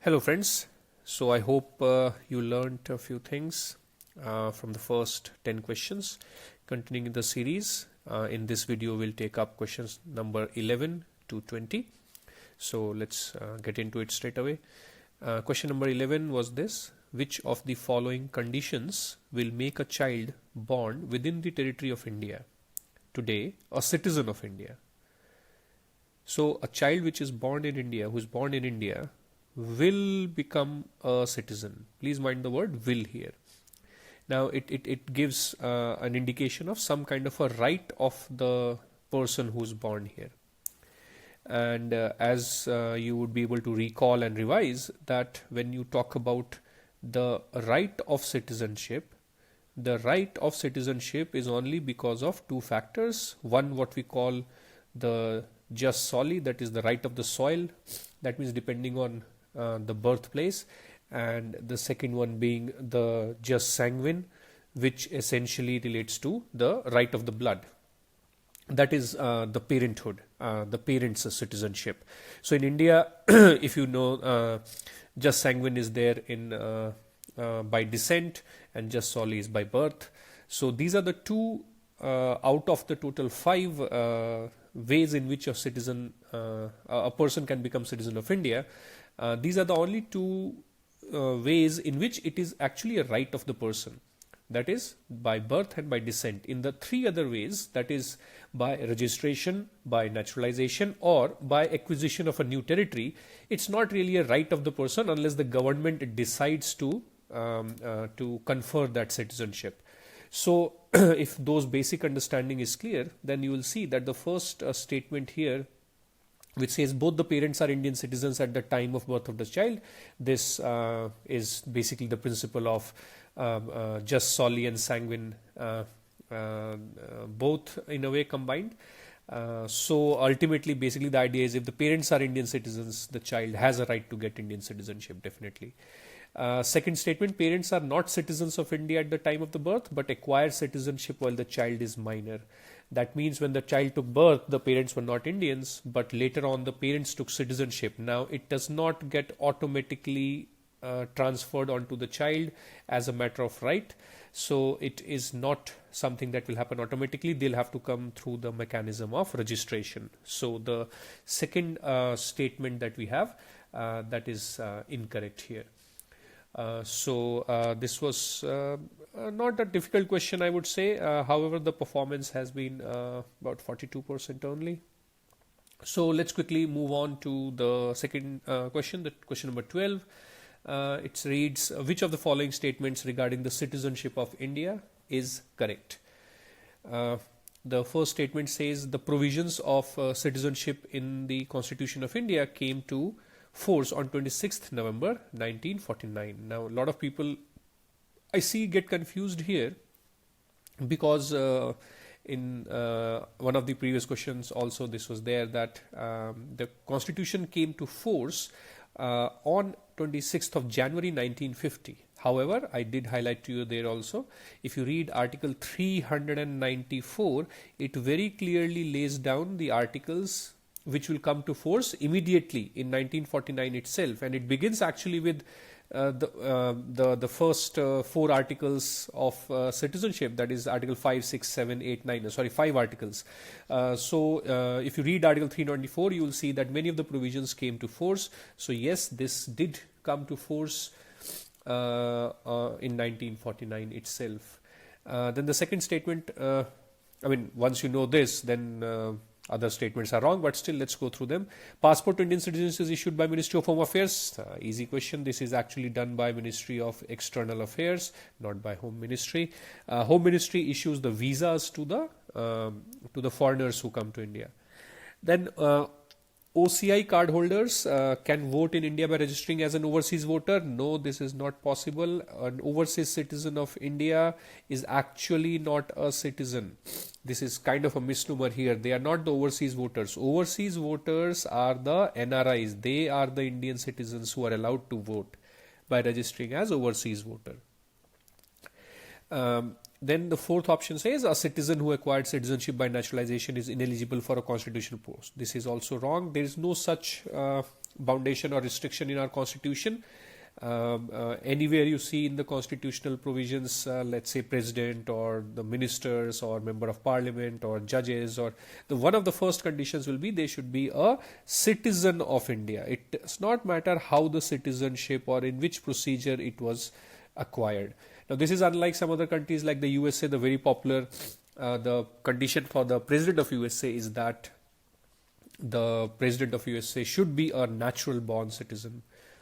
Hello friends, so I hope you learned a few things from the first 10 questions. Continuing in the series, in this video we'll take up questions number 11 to 20. So let's get into it straight away. Question number 11 was this: which of the following conditions will make a child born within the territory of India today a citizen of India? So a child which is born in India, who is born in India, will become a citizen. Please mind the word will here. Now it gives an indication of some kind of a right of the person who's born here. And as you would be able to recall and revise that when you talk about the right of citizenship, the right of citizenship is only because of two factors. One, what we call the jus soli, that is the right of the soil. That means depending on the birthplace, and the second one being the jus sanguine, which essentially relates to the right of the blood. That is the parenthood, the parents' citizenship. So in India, if you know, jus sanguine is there in by descent, and jus soli is by birth. So these are the two out of the total 5 ways in which a person can become citizen of India. These are the only 2 ways in which it is actually a right of the person. That is by birth and by descent. In the 3 other ways, that is by registration, by naturalization, or by acquisition of a new territory, it's not really a right of the person unless the government decides to confer that citizenship. So if those basic understanding is clear, then you will see that the first statement here, which says both the parents are Indian citizens at the time of birth of the child, this is basically the principle of jus soli and sanguine, both in a way combined. So ultimately, basically the idea is if the parents are Indian citizens, the child has a right to get Indian citizenship, definitely. Second statement, parents are not citizens of India at the time of the birth, but acquire citizenship while the child is minor. That means when the child took birth, the parents were not Indians, but later on the parents took citizenship. Now it does not get automatically transferred onto the child as a matter of right. So it is not something that will happen automatically. They'll have to come through the mechanism of registration. So the second statement that we have, that is incorrect here. So this was not a difficult question, I would say. However, the performance has been about 42% only. So let's quickly move on to the second question, the question number 12. It reads, which of the following statements regarding the citizenship of India is correct? The first statement says the provisions of citizenship in the Constitution of India came to force on 26th November 1949. Now a lot of people I see get confused here because in one of the previous questions also this was there, that the Constitution came to force on 26th of January 1950. However, I did highlight to you there also, if you read Article 394, it very clearly lays down the articles which will come to force immediately in 1949 itself, and it begins actually with the first 4 articles of citizenship, that is Article 5, 6, 7, 8, 9, sorry, 5 articles. So if you read Article 394, you will see that many of the provisions came to force. So yes, this did come to force in 1949 itself. Then the second statement, once you know this, then other statements are wrong, but still let's go through them. Passport to Indian citizens is issued by Ministry of Home Affairs. Easy question. This is actually done by Ministry of External Affairs, not by Home Ministry. Home Ministry issues the visas to the foreigners who come to India. Then OCI card holders can vote in India by registering as an overseas voter. No, this is not possible. An overseas citizen of India is actually not a citizen. This is kind of a misnomer here. They are not the overseas voters. Overseas voters are the NRIs. They are the Indian citizens who are allowed to vote by registering as overseas voter. Then the fourth option says a citizen who acquired citizenship by naturalization is ineligible for a constitutional post. This is also wrong. There is no such foundation or restriction in our constitution. Anywhere you see in the constitutional provisions, let's say president or the ministers or member of parliament or judges, or one of the first conditions will be they should be a citizen of India. It does not matter how the citizenship or in which procedure it was acquired. Now, this is unlike some other countries like the USA, the very popular, the condition for the president of USA is that the president of USA should be a natural born citizen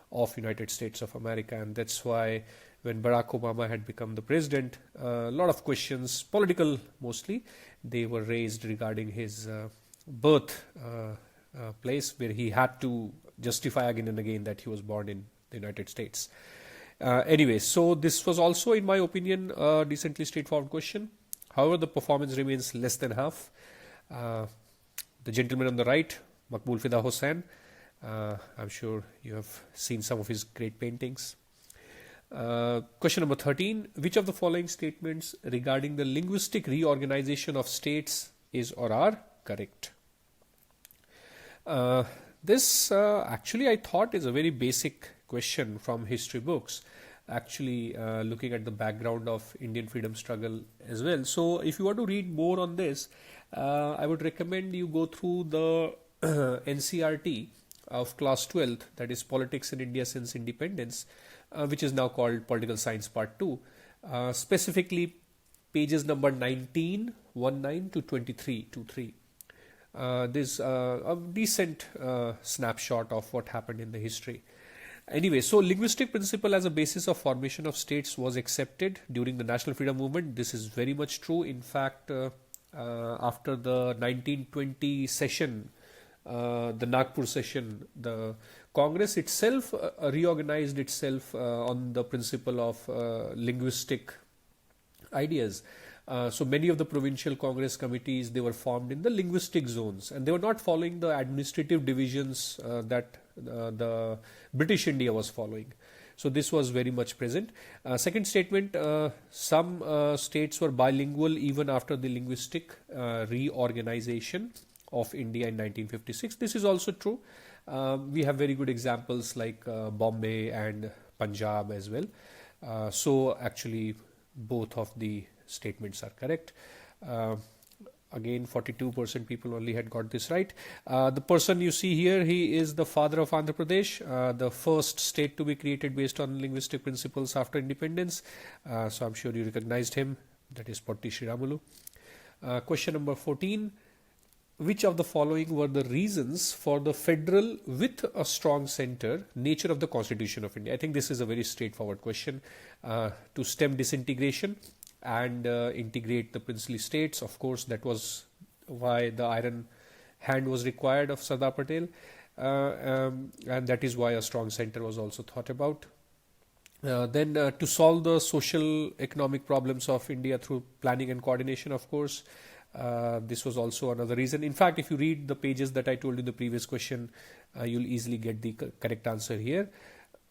of United States of America. And that's why when Barack Obama had become the president, a lot of questions, political mostly, they were raised regarding his birth place, where he had to justify again and again that he was born in the United States. Anyway, so this was also, in my opinion, a decently straightforward question. However, the performance remains less than half. The gentleman on the right, Maqbool Fida Hussain, I'm sure you have seen some of his great paintings. Question number 13. Which of the following statements regarding the linguistic reorganization of states is or are correct? This actually I thought is a very basic question from history books, actually looking at the background of Indian freedom struggle as well. So if you want to read more on this, I would recommend you go through the NCRT of class 12th, that is Politics in India Since Independence, which is now called Political Science Part 2, specifically pages number 19 to 23. This a decent snapshot of what happened in the history. Anyway, so linguistic principle as a basis of formation of states was accepted during the National Freedom Movement. This is very much true. In fact, after the 1920 session, the Nagpur session, the Congress itself reorganized itself on the principle of linguistic ideas. So many of the provincial Congress committees, they were formed in the linguistic zones, and they were not following the administrative divisions that the British India was following. So this was very much present. Second statement, some states were bilingual even after the linguistic reorganization of India in 1956. This is also true. We have very good examples like Bombay and Punjab as well. So actually both of the statements are correct. Again, 42% people only had got this right. The person you see here, he is the father of Andhra Pradesh, the first state to be created based on linguistic principles after independence. So I'm sure you recognized him. That is Potti Sriramulu. Question number 14. Which of the following were the reasons for the federal with a strong center nature of the Constitution of India? I think this is a very straightforward question. To stem disintegration and integrate the princely states. Of course, that was why the iron hand was required of Sardar Patel, and that is why a strong center was also thought about. Then to solve the social economic problems of India through planning and coordination, of course. This was also another reason. In fact, if you read the pages that I told you in the previous question, you'll easily get the correct answer here.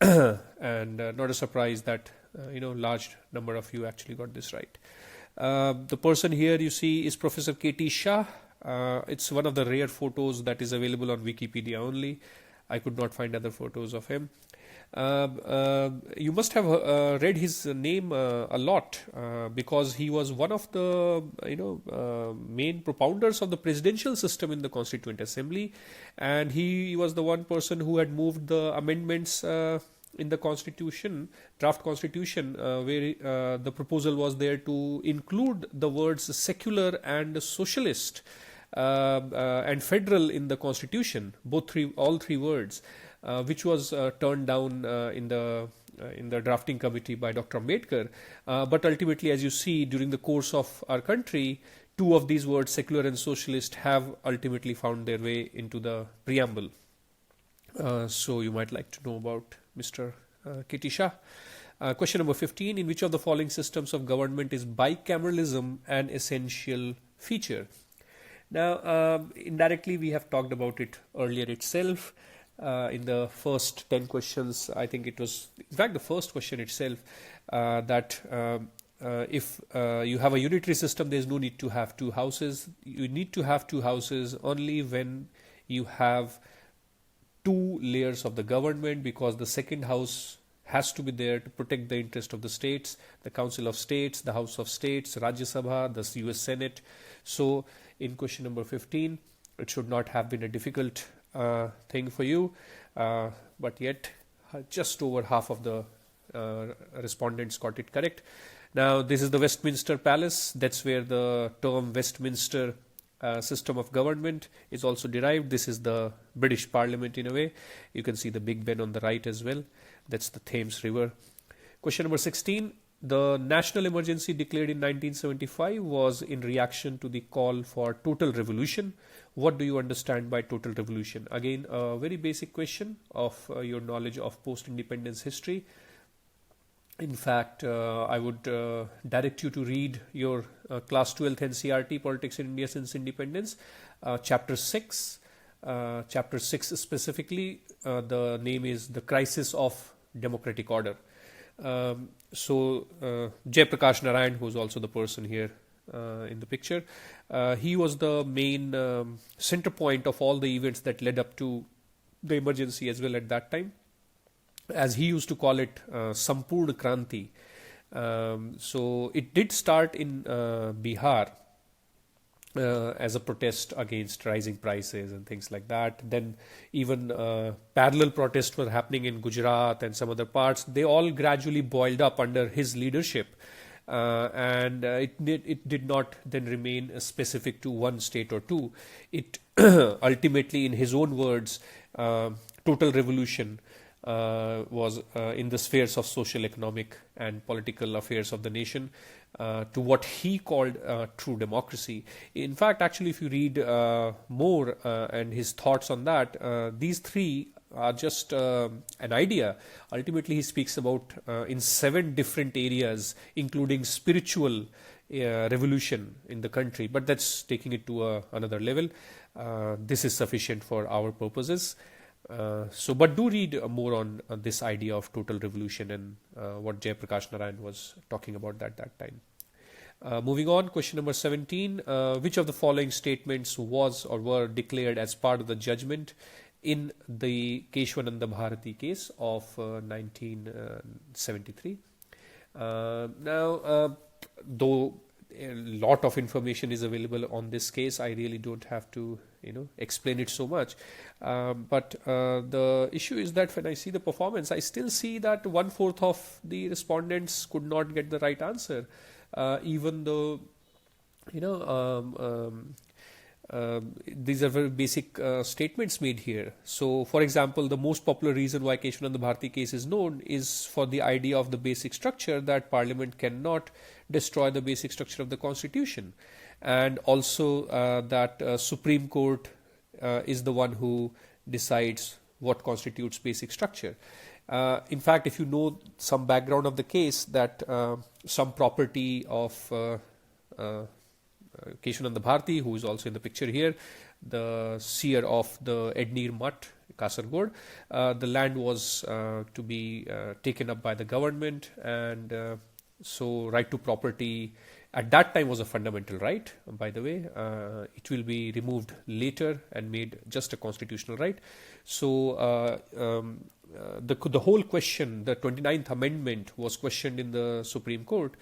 And not a surprise that large number of you actually got this right. The person here you see is Professor K.T. Shah. It's one of the rare photos that is available on Wikipedia only. I could not find other photos of him. You must have read his name a lot because he was one of the main propounders of the presidential system in the Constituent Assembly, and he was the one person who had moved the amendments in the Constitution, draft Constitution, where the proposal was there to include the words secular and socialist and federal in the Constitution, all three words. Which was turned down in the drafting committee by Dr. Ambedkar. But ultimately, as you see, during the course of our country, two of these words, secular and socialist, have ultimately found their way into the preamble. So you might like to know about Mr. K.T. Shah. Question number 15. In which of the following systems of government is bicameralism an essential feature? Now, indirectly, we have talked about it earlier itself. In the first 10 questions, I think it was, in fact, the first question itself, that if you have a unitary system, there's no need to have two houses. You need to have two houses only when you have two layers of the government, because the second house has to be there to protect the interest of the states, the Council of States, the House of States, Rajya Sabha, the US Senate. So in question number 15, it should not have been a difficult thing for you, but yet just over half of the respondents got it correct. Now this is the Westminster Palace. That's where the term Westminster system of government is also derived. This is the British Parliament in a way. You can see the Big Ben on the right as well. That's the Thames River. Question number 16. The national emergency declared in 1975 was in reaction to the call for total revolution. What do you understand by total revolution? Again, a very basic question of your knowledge of post-independence history. In fact, I would direct you to read your class 12th NCRT, Politics in India Since Independence, chapter 6. Chapter 6 specifically, the name is The Crisis of Democratic Order. So Jayaprakash Narayan, who's also the person here in the picture, he was the main center point of all the events that led up to the emergency as well at that time. As he used to call it, Sampurna Kranti. So it did start in Bihar as a protest against rising prices and things like that. Then even parallel protests were happening in Gujarat and some other parts. They all gradually boiled up under his leadership. And it did not then remain specific to one state or two. It ultimately, in his own words, total revolution was in the spheres of social, economic and political affairs of the nation to what he called true democracy. In fact, actually, if you read more and his thoughts on that, these three are just an idea. Ultimately, he speaks about in 7 different areas, including spiritual revolution in the country. But that's taking it to another level. This is sufficient for our purposes. But do read more on this idea of total revolution and what Jayaprakash Narayan was talking about at that time. Moving on, question number 17. Which of the following statements was or were declared as part of the judgment in the Q11 Bharati case of 1973? Now, though a lot of information is available on this case, I really don't have to explain it so much. But the issue is that when I see the performance, I still see that 1/4 of the respondents could not get the right answer, even though these are very basic statements made here. So, for example, the most popular reason why Q11 Bharati case is known is for the idea of the basic structure, that Parliament cannot destroy the basic structure of the Constitution, and also that Supreme Court is the one who decides what constitutes basic structure. In fact, if you know some background of the case, that some property of Q11 Bharati, who is also in the picture here, the seer of the Ednir Mutt, Kasargod, the land was to be taken up by the government, and so right to property at that time was a fundamental right, by the way. It will be removed later and made just a constitutional right. So the whole question, the 29th Amendment, was questioned in the Supreme Court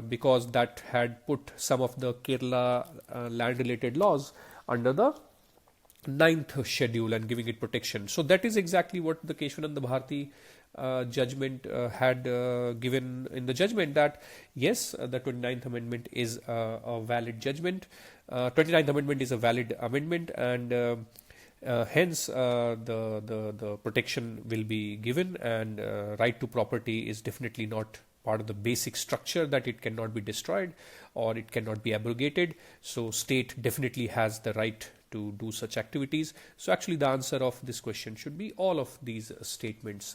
because that had put some of the Kerala land-related laws under the 9th schedule and giving it protection. So that is exactly what the Q11 Bharati judgment had given in the judgment, that yes, the 29th Amendment is a valid judgment. 29th Amendment is a valid amendment, and hence the protection will be given, and right to property is definitely not part of the basic structure, that it cannot be destroyed or it cannot be abrogated. So state definitely has the right to do such activities. So actually the answer of this question should be all of these statements.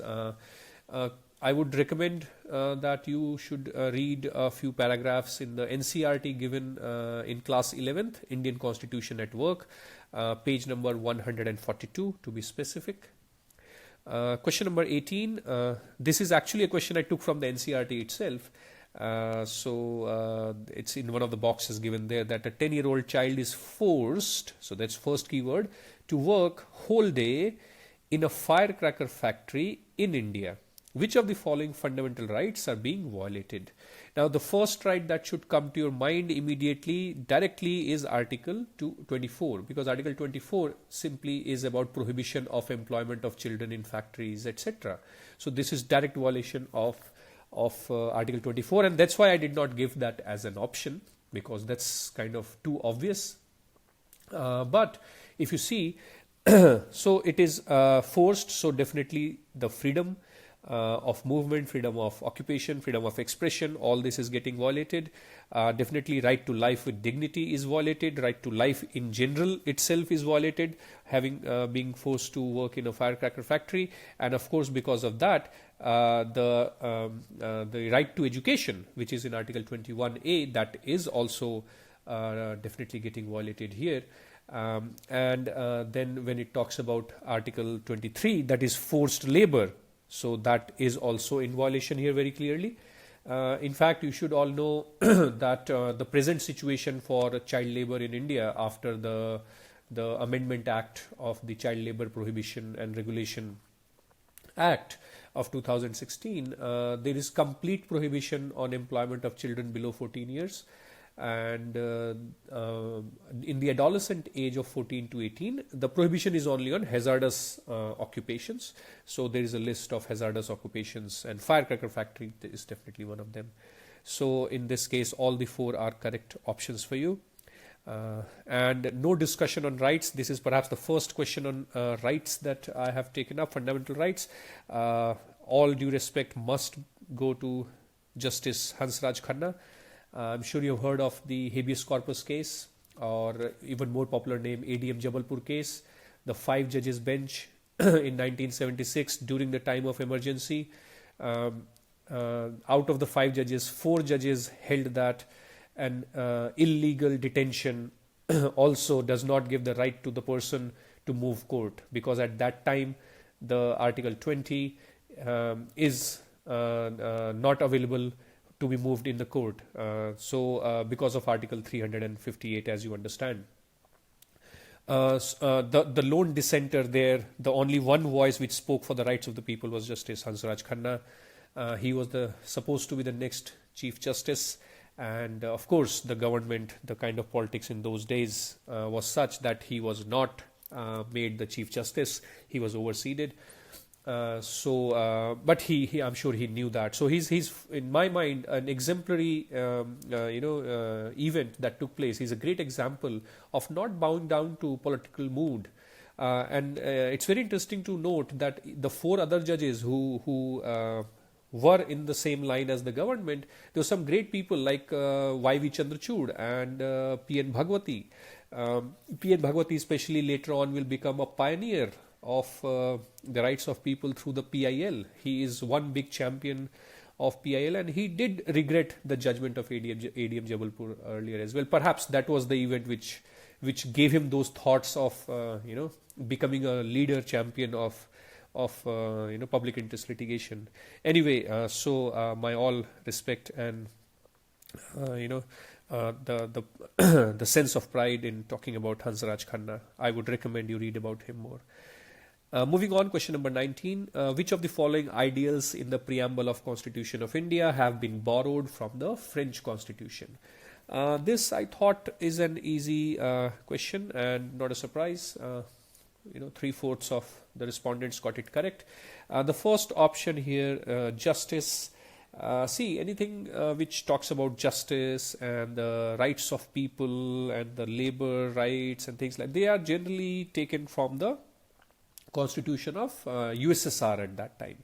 I would recommend that you should read a few paragraphs in the NCRT given in class 11th, Indian Constitution at Work, page number 142 to be specific. Question number 18. This is actually a question I took from the NCRT itself. It's in one of the boxes given there that a 10-year-old child is forced, so that's first keyword, to work whole day in a firecracker factory in India. Which of the following fundamental rights are being violated? Now, the first right that should come to your mind immediately, directly, is Article 24, because Article 24 simply is about prohibition of employment of children in factories, etc. So this is direct violation of Article 24, and that's why I did not give that as an option, because that's kind of too obvious. But if you see, so it is forced, so definitely the freedom of movement, freedom of occupation, freedom of expression, all this is getting violated. Definitely right to life with dignity is violated, right to life in general itself is violated, being forced to work in a firecracker factory, and of course because of that the right to education, which is in Article 21A, that is also definitely getting violated here. Then when it talks about Article 23, that is forced labor, so that is also in violation here very clearly. In fact, you should all know that the present situation for child labor in India after the Amendment Act of the Child Labor Prohibition and Regulation Act of 2016, there is complete prohibition on employment of children below 14 years. And in the adolescent age of 14 to 18, the prohibition is only on hazardous occupations. So there is a list of hazardous occupations, and firecracker factory is definitely one of them. So in this case, all the four are correct options for you. And no discussion on rights. This is perhaps the first question on rights that I have taken up, fundamental rights. All due respect must go to Justice Hansraj Khanna. I'm sure you've heard of the habeas corpus case, or even more popular name, ADM Jabalpur case, the 5 judges bench in 1976 during the time of emergency. Out of the 5 judges, 4 judges held that an illegal detention also does not give the right to the person to move court, because at that time the Article 20 is not available to be moved in the court. Because of Article 358, as you understand. The lone dissenter there, the only one voice which spoke for the rights of the people, was Justice Hansraj Khanna. He was supposed to be the next Chief Justice, and of course the government, the kind of politics in those days was such that he was not made the Chief Justice. He was overseated. But I'm sure he knew that. So he's in my mind an exemplary event that took place. He's a great example of not bowing down to political mood. And it's very interesting to note that the 4 other judges who were in the same line as the government, there were some great people like Y.V. Chandrachud and P.N. Bhagwati. P.N. Bhagwati especially later on will become a pioneer of the rights of people through the PIL. He is one big champion of PIL, and he did regret the judgment of ADM Jabalpur earlier as well. Perhaps that was the event which gave him those thoughts of becoming a leader champion of public interest litigation. Anyway, my all respect and the sense of pride in talking about Hansraj Khanna. I would recommend you read about him more. Moving on, question number 19. Which of the following ideals in the preamble of Constitution of India have been borrowed from the French Constitution? This, I thought, is an easy question and not a surprise. 3/4 of the respondents got it correct. The first option here, justice. See, anything which talks about justice and the rights of people and the labor rights and things like, they are generally taken from the Constitution of USSR at that time.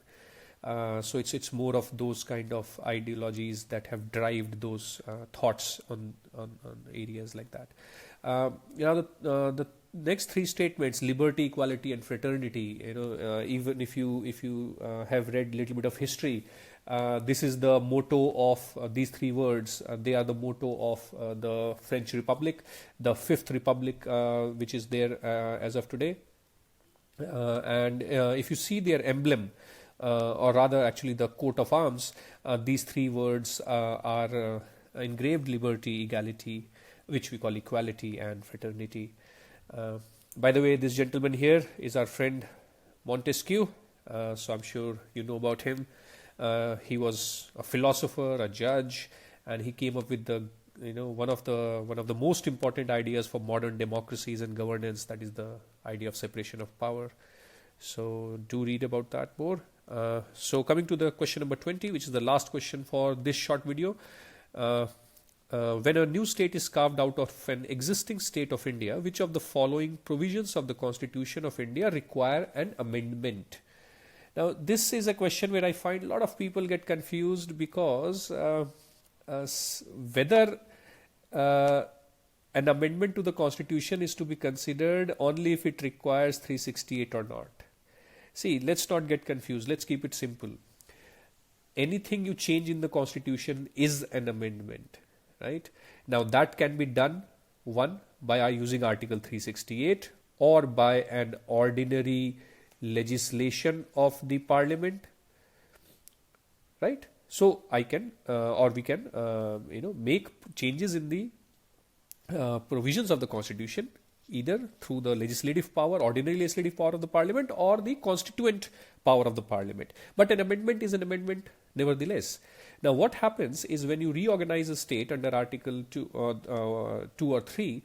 So it's more of those kind of ideologies that have derived those thoughts on areas like that. The next 3 statements, liberty, equality, and fraternity. Even if you have read a little bit of history, this is the motto of these 3 words. They are the motto of the French Republic, the 5th Republic, which is there as of today. And if you see their emblem or rather actually the coat of arms, these three words are engraved: liberty, equality, which we call equality, and fraternity. By the way, this gentleman here is our friend Montesquieu, so I'm sure you know about him. He was a philosopher, a judge, and he came up with the one of the most important ideas for modern democracies and governance, that is the idea of separation of power. So do read about that more. So coming to the question number 20, which is the last question for this short video. When a new state is carved out of an existing state of India, which of the following provisions of the Constitution of India require an amendment? Now, this is a question where I find a lot of people get confused, because whether an amendment to the Constitution is to be considered only if it requires 368 or not. See, let's not get confused. Let's keep it simple. Anything you change in the Constitution is an amendment, right? Now, that can be done, one, by using Article 368 or by an ordinary legislation of the Parliament, right? So I can or we can make changes in the provisions of the Constitution either through the legislative power, ordinary legislative power of the Parliament, or the constituent power of the Parliament. But an amendment is an amendment nevertheless. Now, what happens is when you reorganize a state under Article 2 or 3,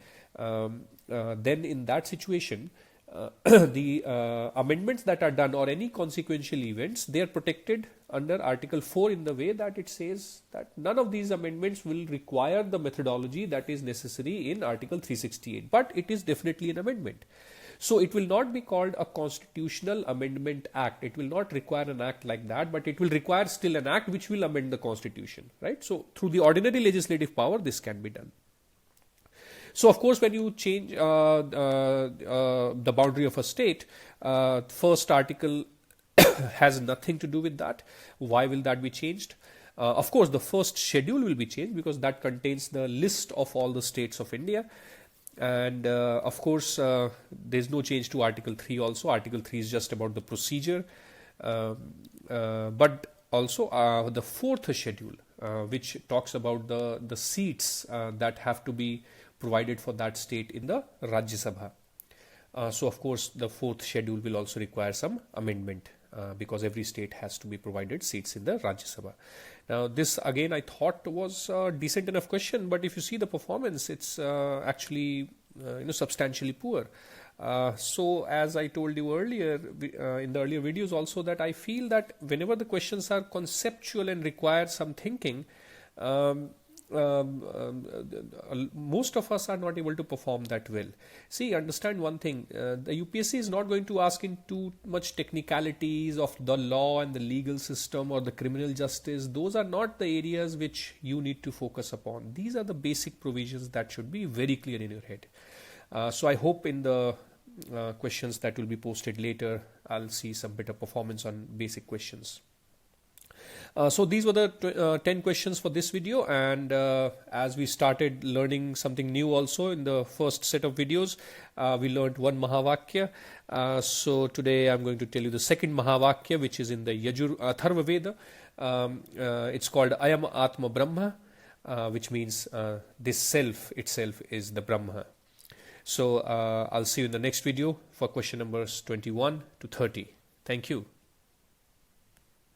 then in that situation, the amendments that are done or any consequential events, they are protected under Article 4 in the way that it says that none of these amendments will require the methodology that is necessary in Article 368, but it is definitely an amendment. So it will not be called a constitutional amendment act. It will not require an act like that, but it will require still an act which will amend the Constitution, right? So through the ordinary legislative power, this can be done. So, of course, when you change the boundary of a state, first article has nothing to do with that. Why will that be changed? Of course, the first schedule will be changed because that contains the list of all the states of India. And of course, there's no change to Article 3 also. Article 3 is just about the procedure. But also the fourth schedule, which talks about the seats that have to be provided for that state in the Rajya Sabha. So of course the fourth schedule will also require some amendment because every state has to be provided seats in the Rajya Sabha. Now this again I thought was a decent enough question, but if you see the performance, it's actually substantially poor. So as I told you earlier in the earlier videos also, that I feel that whenever the questions are conceptual and require some thinking, most of us are not able to perform that well. See, understand one thing, the UPSC is not going to ask in too much technicalities of the law and the legal system or the criminal justice. Those are not the areas which you need to focus upon. These are the basic provisions that should be very clear in your head. So I hope in the questions that will be posted later, I'll see some better performance on basic questions. So these were the 10 questions for this video, and as we started learning something new also in the first set of videos, we learned one Mahavakya. So today I'm going to tell you the second Mahavakya, which is in the Atharva Veda. It's called Ayam Atma Brahma, which means this self itself is the Brahma. So I'll see you in the next video for question numbers 21 to 30. Thank you.